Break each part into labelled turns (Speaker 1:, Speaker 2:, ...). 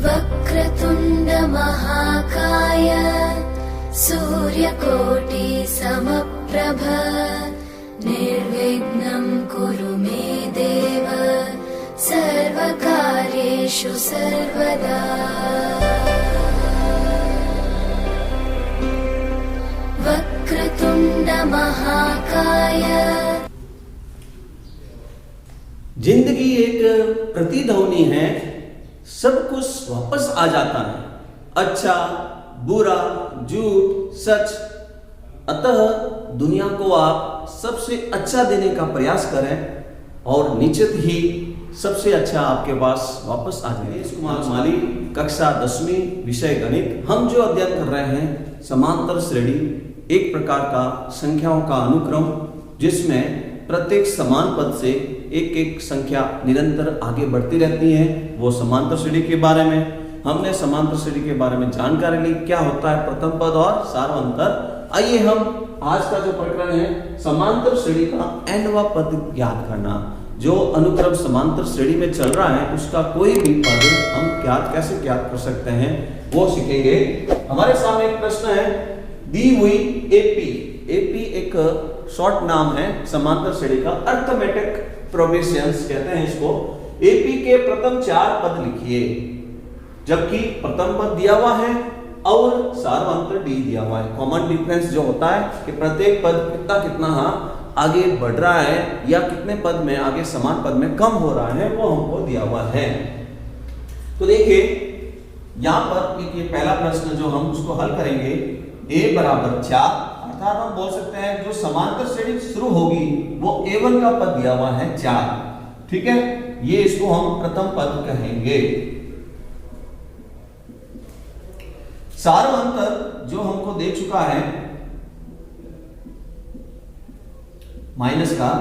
Speaker 1: वक्रतुण्ड महाकाय सूर्यकोटि समप्रभ निर्विघ्नं कुरु मे देव सर्वकार्येषु सर्वदा। वक्रतुण्ड महाकाय।
Speaker 2: जिंदगी एक प्रतिध्वनि है, सब कुछ वापस आ जाता है, अच्छा बुरा झूठ सच। अतः दुनिया को आप सबसे अच्छा देने का प्रयास करें और निश्चित ही सबसे अच्छा आपके पास वापस आ जाए। कुमार माली, कक्षा 10वीं, विषय गणित। हम जो अध्ययन कर रहे हैं समांतर श्रेणी, एक प्रकार का संख्याओं का अनुक्रम जिसमें प्रत्येक समान पद से एक एक संख्या निरंतर आगे बढ़ती रहती है, वो समांतर श्रेणी के बारे में हमने समांतर श्रेणी के बारे में जानकारी ली। क्या होता है प्रथम पद और सार्वंतर। आइए हम आज का जो प्रकरण है समांतर श्रेणी का nवां पद ज्ञात करना। जो अनुक्रम समांतर श्रेणी में चल रहा है उसका कोई भी पद हम कैसे ज्ञात कर सकते हैं वो सीखेंगे। हमारे सामने एक प्रश्न है, दी हुई एपी। एपी एक शॉर्ट नाम है समांतर श्रेणी का, अर्थमेटिक प्रोग्रेशंस कहते हैं इसको। एपी के प्रथम 4 पद लिखिए, जबकि प्रथम पद दिया हुआ है और सार्वंतर डी दिया हुआ है। कॉमन डिफरेंस जो होता है कि प्रत्येक पद कितना कितना आगे बढ़ रहा है या कितने पद में आगे समान पद में कम हो रहा है वो हमको दिया हुआ है। तो देखिए यहां पर एक ये पहला प्रश्न जो हम उसको हल करेंगे, a बराबर 4, अर्थात हम बोल सकते हैं जो समांतर श्रेणी शुरू होगी वो a1 का पद दिया हुआ है 4, ठीक है। ये इसको हम प्रथम पद कहेंगे। सार्वंतर जो हमको दे चुका है माइनस का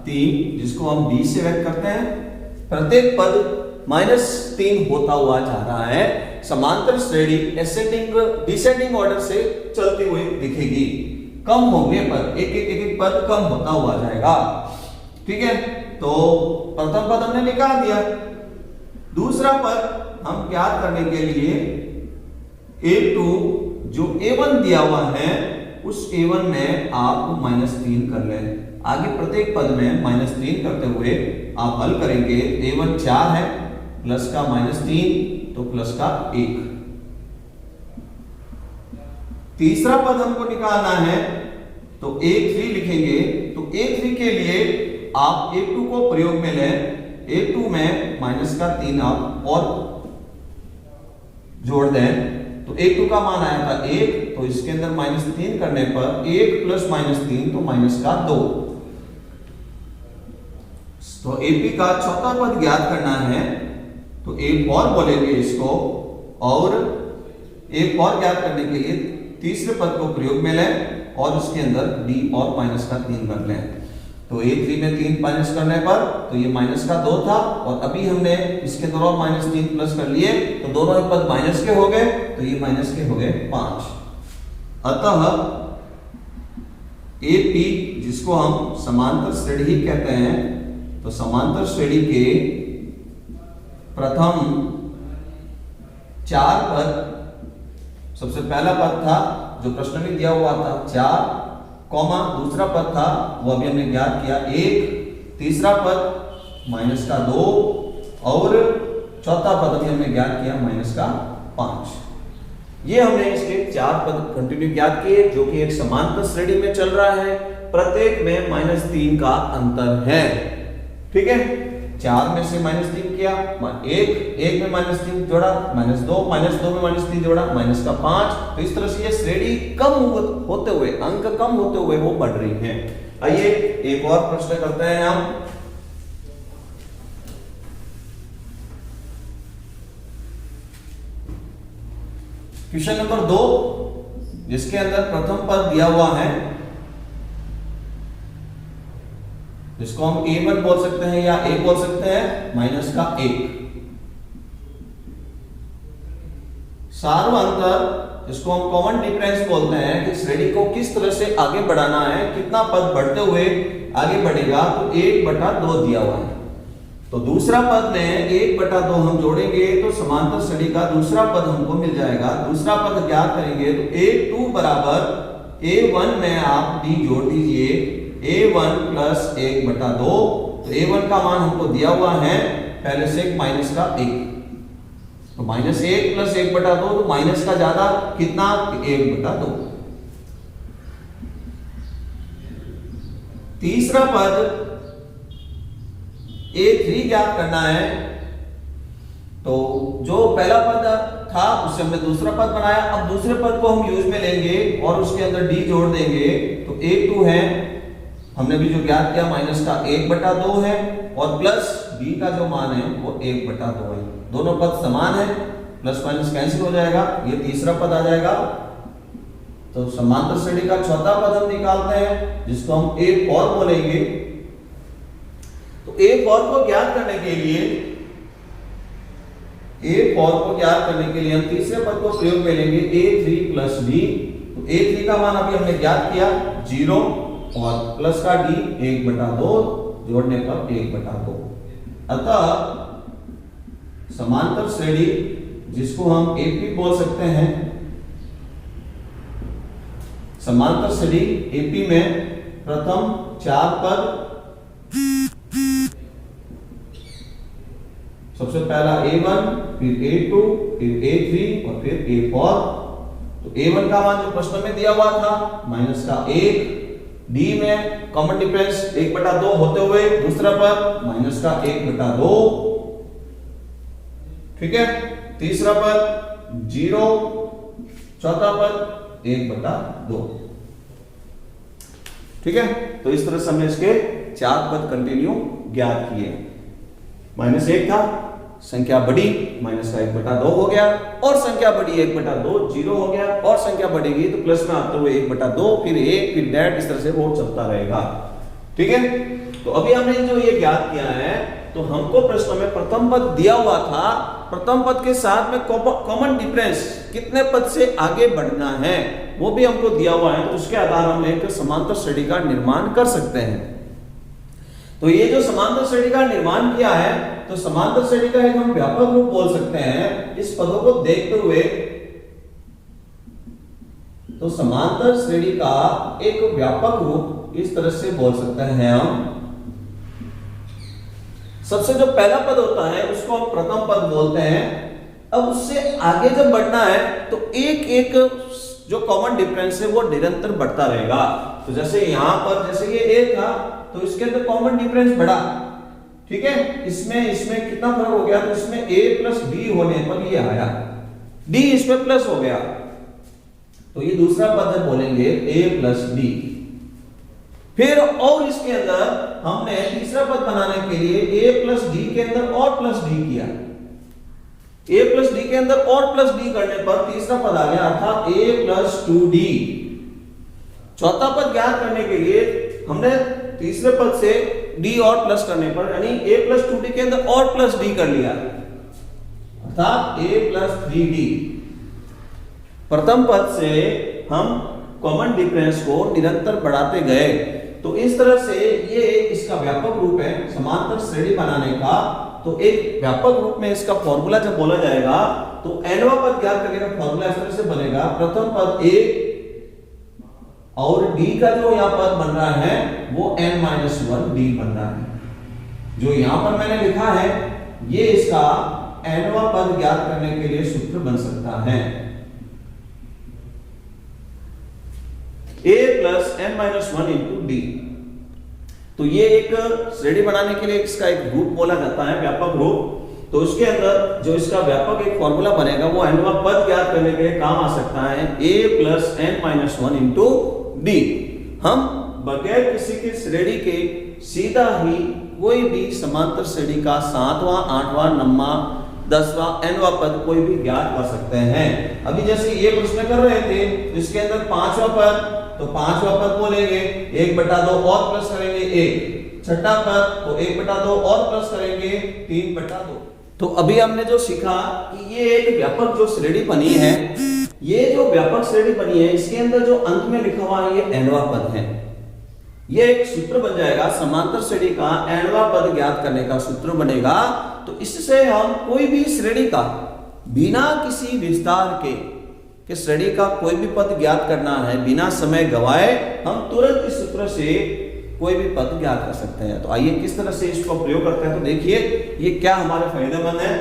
Speaker 2: 3, जिसको हम b से व्यक्त करते हैं। प्रत्येक पद -3 होता हुआ जा रहा है। समांतर श्रेणी डिसेंडिंग ऑर्डर से चलती हुई दिखेगी। कम होंगे पद, एक पद कम होता हुआ जाएगा, ठीक है। तो प्रथम पद हमने निकाल दिया। दूसरा पद हम ज्ञात करने के लिए a2 जो a1 दिया हुआ है उस a1 में आप -3 कर लें। आगे प्रत्येक पद में -3 करते हुए आप हल करेंगे। a1 4 है, प्लस का -3 तो प्लस का 1। तीसरा पद हमको निकालना है तो a3 लिखेंगे। तो a3 के लिए आप a2 को प्रयोग में लें। a2 में -3 आप और जोड़ दें तो a2 का मान आया था 1, तो इसके अंदर -3 करने पर 1 + -3 तो -2। तो AP का चौथा पद ज्ञात करना है तो एक और बोलेंगे इसको, और एक और ज्ञात करने के लिए तीसरे पद को प्रयोग में लें और उसके अंदर d और -3 कर लें। तो a3 में 3 माइनस करने पर तो ये -2 था, और अभी हमने इसके अंदर और -3 प्लस कर लिए तो दोनों ही पद माइनस के हो गए, तो ये माइनस के हो गए 5। अतः AP जिसको हम समांतर श्रेणी कहते हैं, तो समांतर श्रेणी के प्रथम 4 पद, सबसे पहला पद था जो प्रश्न में दिया हुआ था 4, कॉमा दूसरा पद था वो अभी हमने ज्ञात किया 1, तीसरा पद -2 और चौथा पद अभी हमने ज्ञात किया -5। ये हमने इसके 4 पद कंटिन्यू ज्ञात किए जो कि एक समांतर श्रेणी में चल रहा है। प्रत्येक में -3 का अंतर है, ठीक है। 4 में से -3 किया, 1 में -3 जोड़ा, -2 में -3 जोड़ा, -5। तो इस तरह से ये श्रेणी कम होते हुए, अंक कम होते हुए वो बढ़ रही है। आइए एक और प्रश्न करते हैं हम। क्वेश्चन नंबर 2, जिसके अंदर प्रथम पद दिया हुआ है जिसको हम a1 बोल सकते हैं या a बोल सकते हैं, -1। सार्वंतर जिसको हम कॉमन डिफरेंस बोलते हैं कि श्रेणी को किस तरह से आगे बढ़ाना है, कितना पद बढ़ते हुए आगे बढ़ेगा, तो 1/2 दिया हुआ है। तो दूसरा पद में 1/2 हम जोड़ेंगे तो समांतर श्रेणी का दूसरा पद हमको मिल जाएगा। दूसरा पद ज्ञात करेंगे तो A2 बराबर A1 में आप d जोड़ दीजिए, A1 प्लस 1/2। तो A1 का मान हमको दिया हुआ है पहले से माइनस का 1, तो -1 प्लस 1/2, तो माइनस का ज्यादा कितना 1/2। तीसरा पद A3 ज्ञात करना है, तो जो पहला पद था उससे हमने दूसरा पद बनाया। अब दूसरे पद को हम यूज में लेंगे और उसके अंदर d जोड़ देंगे। तो A2 है, हमने भी जो ज्ञात किया माइनस का 1/2 है, और प्लस d का जो मान है वो 1/2 है। दोनों पद समान है, प्लस माइनस कैंसिल हो जाएगा, ये तीसरा पद आ जाएगा। तो समांतर श्रेणी का चौथा पद हम निकालते हैं जिसको हम A4 बोलेंगे। तो A4 को ज्ञात करने के लिए हम तीसरे पद को प्रयोग में लेंगे, A3 प्लस d। तो A3 का मान अभी हमने ज्ञात किया 0, और प्लस का d 1/2, जोड़ने पर 1/2। अतः समांतर श्रेणी जिसको हम AP बोल सकते हैं, समांतर श्रेणी AP में प्रथम 4 पद, सबसे पहला A1, फिर A2, फिर A3 और फिर A4। तो A1 का मान जो प्रश्न में दिया हुआ था माइनस का 1, D में कॉमन डिफरेंस 1/2 होते हुए दूसरा पद माइनस का 1/2, ठीक है। तीसरा पद 0, चौथा पद 1/2, ठीक है। तो इस तरह से हमने इसके 4 पद कंटिन्यू ज्ञात किए। -1 था, संख्या बढ़ी माइनस का 1/2 हो गया, और संख्या बढ़ी 1/2 0 हो गया, और संख्या बढ़ेगी तो प्लस में आते हुए 1/2, फिर 1, फिर डेट, इस तरह से वो चलता रहेगा, ठीक है। तो अभी हमने जो ये ज्ञात किया है, तो हमको प्रश्न में प्रथम पद दिया हुआ था, प्रथम पद के साथ में कॉमन डिफरेंस कितने पद से आगे बढ़ना है वो भी हमको दिया हुआ है। तो उसके आधार हम एक समांतर श्रेणी का निर्माण कर सकते हैं। तो ये जो समांतर श्रेणी का निर्माण किया है, तो समांतर श्रेणी का एक हम व्यापक रूप बोल सकते हैं इस पदों को देखते हुए। तो समांतर श्रेणी का एक व्यापक रूप इस तरह से बोल सकते हैं हम। सबसे जो पहला पद होता है उसको हम प्रथम पद बोलते हैं। अब उससे आगे जब बढ़ना है तो एक एक जो कॉमन डिफरेंस है वो निरंतर बढ़ता रहेगा। तो जैसे यहां पर जैसे ये A था तो इसके अंदर कॉमन डिफरेंस बढ़ा, ठीक है। इसमें कितना फर्क हो गया, तो इसमें A प्लस D होने पर ये आया, D इसमें प्लस हो गया, तो ये दूसरा पद है बोलेंगे A प्लस D। फिर और इसके अंदर हमने तीसरा पद बनाने के लिए A प्लस D के अंदर और प्लस D किया, A प्लस D के अंदर और प्लस D करने पर तीसरा पद आ गया अर्थात A प्लस 2D। चौथा पद ज्ञात करने के लिए हमने तीसरे पद से D और प्लस करने पर यानी A प्लस 2D के अंदर और प्लस D कर लिया अर्थात A प्लस 3D। प्रथम पद से हम कॉमन डिफरेंस को निरंतर बढ़ाते गए। तो इस तरह से ये इसका व्यापक रूप है समांतर श्रेणी बनाने का। तो एक व्यापक रूप में इसका फॉर्मूला जब बोला जाएगा तो nवा पद ज्ञात करने का फॉर्मूला इस तरह से बनेगा, प्रथम पद A और D का जो यहां पद बन रहा है वो n-1D बन रहा है। जो यहां पर मैंने लिखा है ये इसका nवा पद ज्ञात करने के लिए सूत्र बन सकता है, A plus n-1 into D। तो ये एक श्रेणी बनाने के लिए इसका एक रूप बोला जाता है व्यापक रूप। तो इसके अंदर जो इसका व्यापक एक फॉर्मूला बनेगा वो nवा पद ज्ञात करने के लिए काम आ सकता है A plus n-1 into D। हम बगैर किसी की श्रेणी के सीधा ही कोई भी समांतर श्रेणी का 7वां 8वां 9वां 10वां nवा पद कोई भी ज्ञात कर सकते हैं। अभी जैसे ये प्रश्न कर रहे थे तो इसके अंदर 5वां पद, तो 5वां पद बोलेंगे 1/2 और प्लस करेंगे 1, छठा पद तो 1/2 और प्लस करेंगे 3/2। तो अभी हमने जो सीखा कि ये एक व्यापक जो श्रेणी बनी है, ये जो व्यापक श्रेणी बनी है इसके अंदर जो अंत में लिखा हुआ है ये nवा पद है। ये एक सूत्र बन जाएगा, समांतर श्रेणी का nवां पद ज्ञात करने का सूत्र बनेगा। तो इससे हम कोई भी श्रेणी का बिना किसी विस्तार के श्रेणी का कोई भी पद ज्ञात करना है, बिना समय गवाए हम तुरंत इस सूत्र से कोई भी पद ज्ञात कर सकते हैं। तो आइए किस तरह से इसको प्रयोग करते हैं। तो देखिए ये क्या हमारे फायदेमंद है।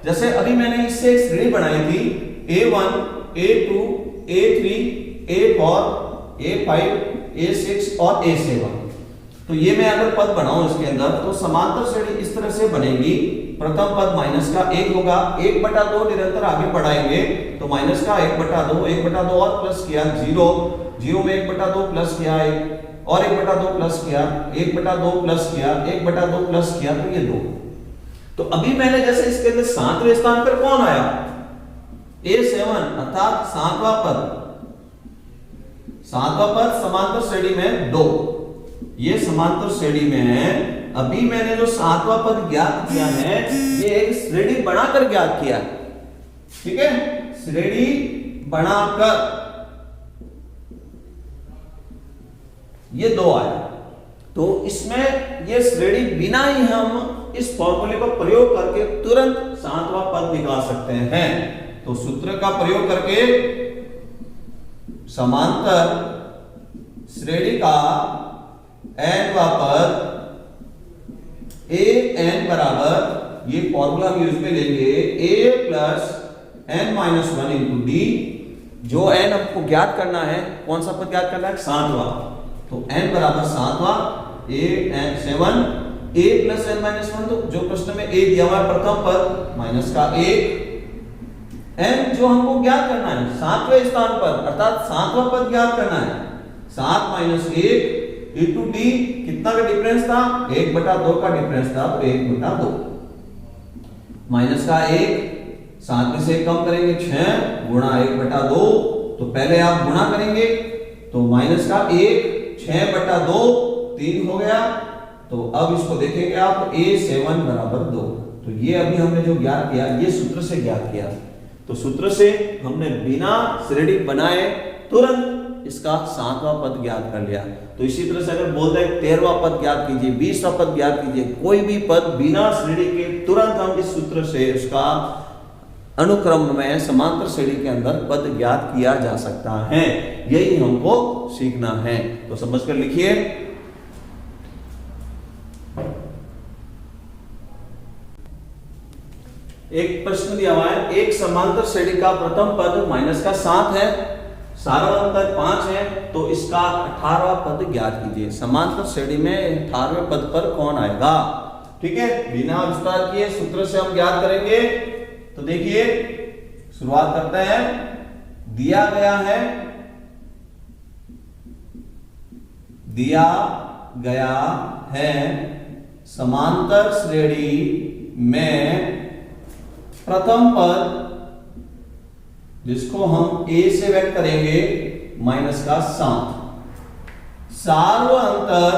Speaker 2: जैसे अभी मैंने इससे एक श्रेणी बनाई थी A1, A2, A3, A4, A5, A6 और A7। तो ये मैं अगर पद बनाऊं इसके अंदर तो समांतर श्रेणी इस तरह से बनेगी। प्रथम पद माइनस का 1 होगा, 1/2 निरंतर आगे बढ़ाएंगे तो माइनस का 1/2, 1/2 और प्लस किया 0, 0 में 1/2 प्लस किया 1 और 1/2 प्लस किया 1/2 प्लस किया 1/2 प्लस किया तो ये 2। तो अभी मैंने जैसे इसके अंदर 7वें स्थान पर कौन आया, A7 अर्थात 7वां पद, 7वां पद समांतर श्रेणी में 2। ये समांतर श्रेणी में है। अभी मैंने जो 7वां पद ज्ञात किया है ये एक श्रेणी बनाकर ज्ञात किया, ठीक है, श्रेणी बनाकर ये 2 आया। तो इसमें ये श्रेणी बिना ही हम इस फॉर्मूले का प्रयोग करके तुरंत 7वां पद निकाल सकते हैं। तो सूत्र का प्रयोग करके समांतर श्रेणी का nवां पद an बराबर, ये फॉर्मूला हम यूज में लेंगे, a plus n-1 into D. जो n हमको ज्ञात करना है, कौन सा पद ज्ञात करना है, 7वां। तो n बराबर 7वां, a7 a प्लस n-1। तो जो प्रश्न में a दिया हुआ है प्रथम पद माइनस का 1, n जो हमको ज्ञात करना है 7वें स्थान पर अर्थात 7वां पद ज्ञात करना है, 7 माइनस 1 इंटू डी। कितना का डिफरेंस था, 1/2 का डिफरेंस था, तो 1/2 माइनस का 1, 7 में से कम करेंगे 6 गुणा 1/2। तो पहले आप गुणा करेंगे तो माइनस का 1 6/2 3 हो गया। तो अब इसको देखेंगे आप A7 बराबर 2। तो ये अभी हमने जो ज्ञात किया ये सूत्र से ज्ञात किया। तो सूत्र से हमने बिना श्रेणी बनाए तुरंत इसका 7वां पद ज्ञात कर लिया। तो इसी तरह से अगर बोलते हैं 13वां पद ज्ञात कीजिए, 20वां पद ज्ञात कीजिए, कोई भी पद बिना श्रेणी के तुरंत हम इस सूत्र से उसका अनुक्रम में समांतर श्रेणी के अंदर पद ज्ञात किया जा सकता है। यही हमको सीखना है। तो समझकर लिखिए। एक प्रश्न दिया हुआ है, एक समांतर श्रेणी का प्रथम पद माइनस का 7 है, सार्वंतर 5 है, तो इसका 18वां पद ज्ञात कीजिए। समांतर श्रेणी में 18वें पद पर कौन आएगा, ठीक है। बिना विस्तार किए सूत्र से हम ज्ञात करेंगे। तो देखिए शुरुआत करते हैं। दिया गया है समांतर श्रेणी में प्रथम पद जिसको हम a से व्यक्त करेंगे माइनस का 7, सार्वअंतर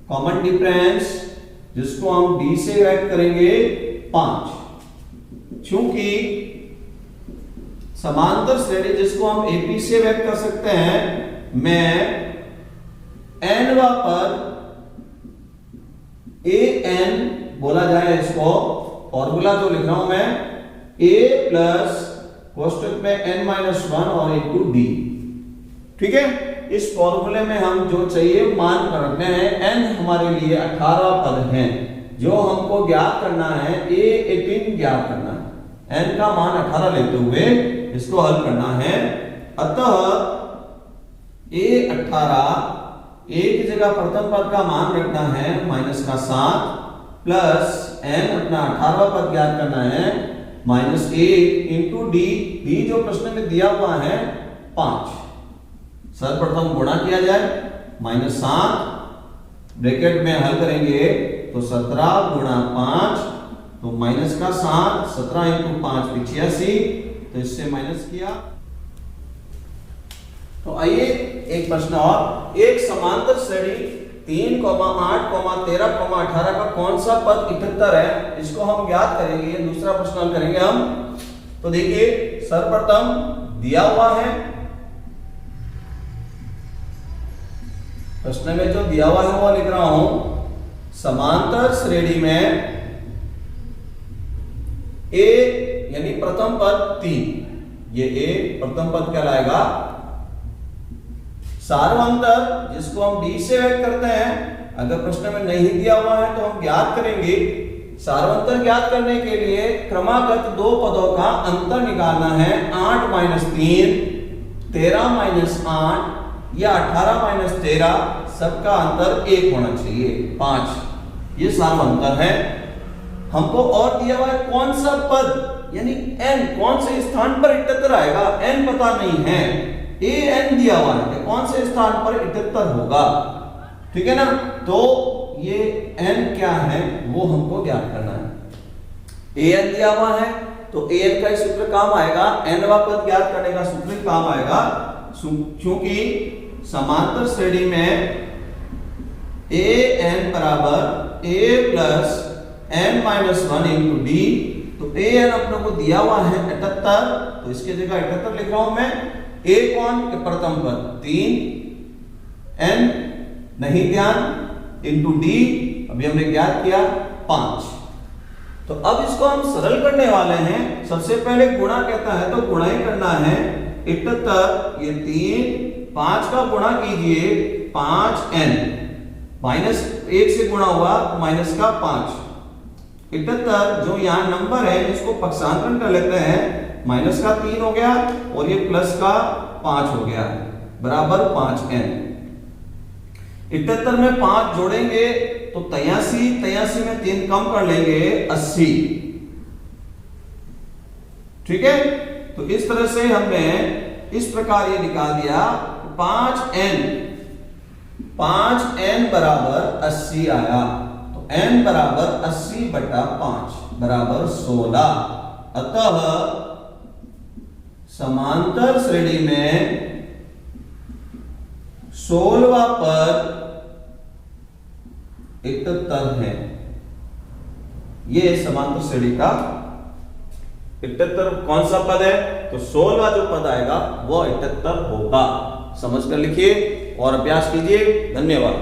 Speaker 2: कॉमन डिफरेंस जिसको हम d से व्यक्त करेंगे 5। चूंकि समांतर श्रेणी जिसको हम AP से व्यक्त कर सकते हैं, मैं nवां पद an बोला जाए इसको, फॉर्मूला जो लिख रहा हूं मैं a प्लस कोष्टक में n-1 और इंटू d, ठीक है। इस फॉर्मूले में हम जो चाहिए मान रखने हैं। n हमारे लिए 18वां पद है, जो हमको ज्ञात करना है A18 ज्ञात करना है। n का मान 18 लेते हुए इसको हल करना है। अतः A18 a की जगह प्रथम पद का मान रखना है माइनस का 7 प्लस n अपना 18वां पद ज्ञात करना है -1 इंटू डी। डी जो प्रश्न में दिया हुआ है 5। सर्वप्रथम गुणा किया जाए -7 ब्रैकेट में हल करेंगे तो 17 गुणा 5 तो माइनस का 7, 17 इंटू 5 85, तो इससे माइनस किया। तो आइए एक प्रश्न और, एक समांतर श्रेणी 3, 8, 13, 18 का कौन सा पद 78 है, इसको हम ज्ञात करेंगे। दूसरा प्रश्न हल करेंगे हम। तो देखिए सर्वप्रथम दिया हुआ है प्रश्न में जो दिया हुआ है वो लिख रहा हूं। समांतर श्रेणी में ए यानी प्रथम पद 3, ये ए प्रथम पद कहलाएगा। सार्वंतर जिसको हम डी से व्यक्त करते हैं, अगर प्रश्न में नहीं दिया हुआ है तो हम ज्ञात करेंगे। सार्वंतर ज्ञात करने के लिए क्रमागत दो पदों का अंतर निकालना है। 8 - 3, 13 - 8 या 18 - 13, सबका अंतर 1 होना चाहिए, 5। ये सार्वंतर है। हमको और दिया हुआ है कौन सा पद यानी n कौन से स्थान पर 78 आएगा, n पता नहीं है। a n दिया हुआ है, कौन से स्थान पर 78 होगा, ठीक है ना। तो ये n क्या है वो हमको ज्ञात करना है। a n दिया हुआ है तो a n का सूत्र काम आएगा, n वा पद ज्ञात करने का सूत्र काम आएगा। क्योंकि समांतर श्रेणी में a n बराबर a plus n minus 1 into D, तो a n अपने को दिया हुआ है 78, तो इसकी जगह 78 लिख रहा हूं मैं। a कौन के प्रथम पद 3, n नहीं ध्यान, इंटू डी अभी हमने ज्ञात किया 5। तो अब इसको हम सरल करने वाले हैं। सबसे पहले गुणा कहता है तो गुणा ही करना है। 78 ये 3, 5 का गुणा कीजिए 5n, माइनस 1 से गुणा हुआ माइनस का 5। 78 जो यहाँ नंबर है इसको पक्षांतरण कर लेते हैं, माइनस का 3 हो गया और ये प्लस का 5 हो गया, बराबर 5n। 78 में 5 जोड़ेंगे तो 83, 83 में 3 कम कर लेंगे 80, ठीक है। तो इस तरह से हमने इस प्रकार ये निकाल दिया 5n बराबर 80 आया। तो n बराबर 80/5 बराबर 16। अतः समांतर श्रेणी में 16वां पद 78 है। ये समांतर श्रेणी का 78 कौन सा पद है, तो 16वां जो पद आएगा वो 78 होगा। समझ कर लिखिए और अभ्यास कीजिए। धन्यवाद।